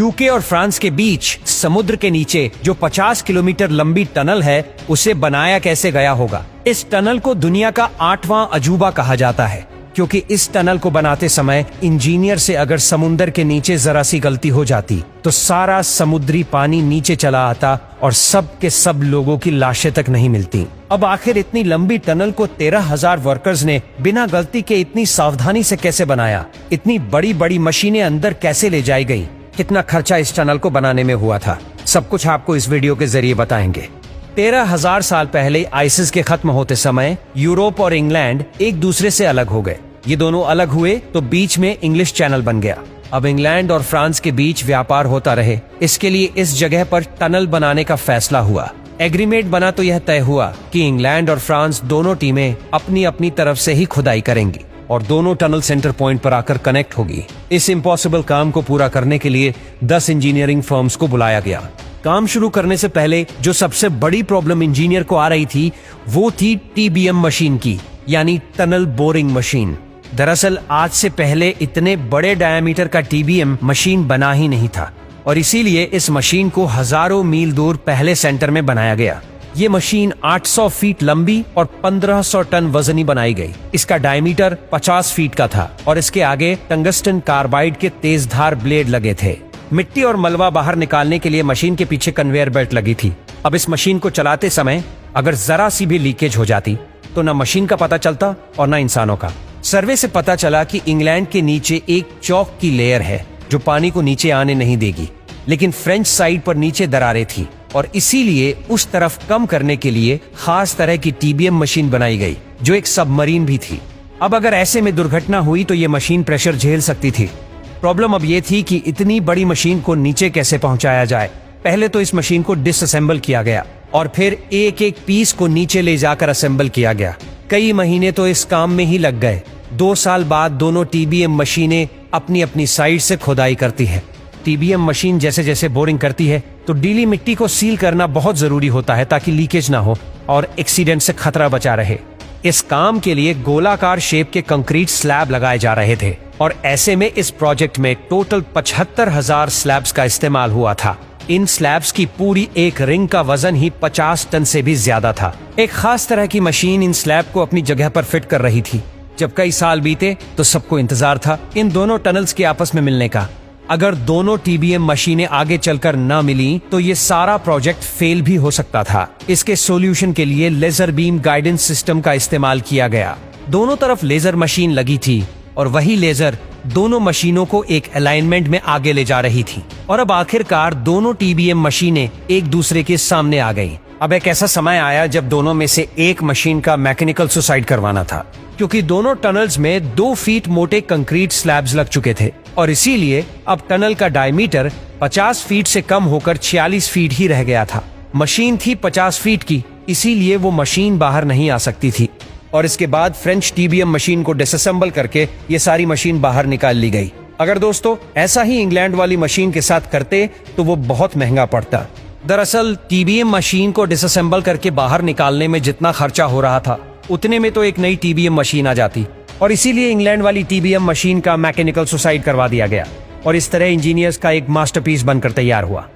UK और France के बीच समुद्र के नीचे जो 50 किलोमीटर लंबी टनल है, उसे बनाया कैसे गया होगा। इस टनल को दुनिया का 8वां अजूबा कहा जाता है, क्योंकि इस टनल को बनाते समय इंजीनियर से अगर समुद्र के नीचे जरा सी गलती हो जाती तो सारा समुद्री पानी नीचे चला आता और सब के सब लोगों की लाशें तक नहीं मिलती। अब आखिर इतनी लंबी टनल को 13,000 वर्कर्स ने बिना गलती के इतनी सावधानी से कैसे बनाया, इतनी बड़ी बड़ी मशीनें अंदर कैसे ले जाई गई, कितना खर्चा इस टनल को बनाने में हुआ था, सब कुछ आपको इस वीडियो के जरिए बताएंगे। 13,000 साल पहले आइसिस के खत्म होते समय यूरोप और इंग्लैंड एक दूसरे से अलग हो गए। ये दोनों अलग हुए तो बीच में इंग्लिश चैनल बन गया। अब इंग्लैंड और फ्रांस के बीच व्यापार होता रहे, इसके लिए इस जगह पर टनल बनाने का फैसला हुआ। एग्रीमेंट बना तो यह तय हुआ कि इंग्लैंड और फ्रांस दोनों टीमें अपनी अपनी तरफ से ही खुदाई करेंगी और दोनों टनल सेंटर पॉइंट पर आकर कनेक्ट होगी। इस इम्पॉसिबल काम को पूरा करने के लिए 10 इंजीनियरिंग फर्म्स को बुलाया गया। काम शुरू करने से पहले जो सबसे बड़ी प्रॉब्लम इंजीनियर को आ रही थी वो थी टीबीएम मशीन की, यानी टनल बोरिंग मशीन। दरअसल आज से पहले इतने बड़े डायमीटर का टीबीएम मशीन बना ही नहीं था और इसीलिए इस मशीन को हजारों मील दूर पहले सेंटर में बनाया गया। ये मशीन 800 फीट लंबी और 1500 टन वजनी बनाई गई। इसका डायमीटर 50 फीट का था और इसके आगे टंगस्टन कार्बाइड के तेजधार ब्लेड लगे थे। मिट्टी और मलबा बाहर निकालने के लिए मशीन के पीछे कन्वेयर बेल्ट लगी थी। अब इस मशीन को चलाते समय अगर जरा सी भी लीकेज हो जाती तो न मशीन का पता चलता और न इंसानों का। सर्वे से पता चला कि इंग्लैंड के नीचे एक चौक की लेयर है जो पानी को नीचे आने नहीं देगी, लेकिन फ्रेंच साइड पर नीचे दरारें थी और इसीलिए उस तरफ कम करने के लिए खास तरह की टीबीएम मशीन बनाई गई जो एक सबमरीन भी थी। अब अगर ऐसे में दुर्घटना हुई तो ये मशीन प्रेशर झेल सकती थी। प्रॉब्लम अब ये थी कि इतनी बड़ी मशीन को नीचे कैसे पहुंचाया जाए। पहले तो इस मशीन को डिसअसेंबल किया गया और फिर एक एक पीस को नीचे ले जाकर असेंबल किया गया। कई महीने तो इस काम में ही लग गए। 2 साल बाद दोनों टीबीएम मशीनें अपनी अपनी साइड से खुदाई करती है। टीबीएम मशीन जैसे जैसे बोरिंग करती है तो डीली मिट्टी को सील करना बहुत जरूरी होता है ताकि लीकेज ना हो और एक्सीडेंट से खतरा बचा रहे। इस काम के लिए गोलाकार शेप के कंक्रीट स्लैब लगाए जा रहे थे और ऐसे में इस प्रोजेक्ट में टोटल 75,000 स्लैब्स का इस्तेमाल हुआ था। इन स्लैब्स की पूरी एक रिंग का वजन ही 50 टन से भी ज्यादा था। एक खास तरह की मशीन इन स्लैब को अपनी जगह पर फिट कर रही थी। जब कई साल बीते तो सबको इंतजार था इन दोनों टनल्स के आपस में मिलने का। अगर दोनों टीबीएम मशीनें आगे चलकर न मिली तो ये सारा प्रोजेक्ट फेल भी हो सकता था। इसके सॉल्यूशन के लिए लेजर बीम गाइडेंस सिस्टम का इस्तेमाल किया गया। दोनों तरफ लेजर मशीन लगी थी और वही लेजर दोनों मशीनों को एक अलाइनमेंट में आगे ले जा रही थी और अब आखिरकार दोनों टीबीएम मशीनें एक दूसरे के सामने आ गईं। अब एक ऐसा समय आया जब दोनों में से एक मशीन का मैकेनिकल सुसाइड करवाना था, क्योंकि दोनों टनल्स में 2 फीट मोटे कंक्रीट स्लैब्स लग चुके थे और इसीलिए अब टनल का डायमीटर 50 फीट से कम होकर 46 फीट ही रह गया था। मशीन थी 50 फीट की, इसीलिए वो मशीन बाहर नहीं आ सकती थी और इसके बाद फ्रेंच टीबीएम मशीन को डिसअसेंबल करके ये सारी मशीन बाहर निकाल ली गई। अगर दोस्तों ऐसा ही इंग्लैंड वाली मशीन के साथ करते तो वो बहुत महंगा पड़ता। दरअसल टीबीएम मशीन को डिसअसेंबल करके बाहर निकालने में जितना खर्चा हो रहा था उतने में तो एक नई टीबीएम मशीन आ जाती और इसीलिए इंग्लैंड वाली टीबीएम मशीन का मैकेनिकल सुसाइड करवा दिया गया और इस तरह इंजीनियर्स का एक मास्टरपीस बनकर तैयार हुआ।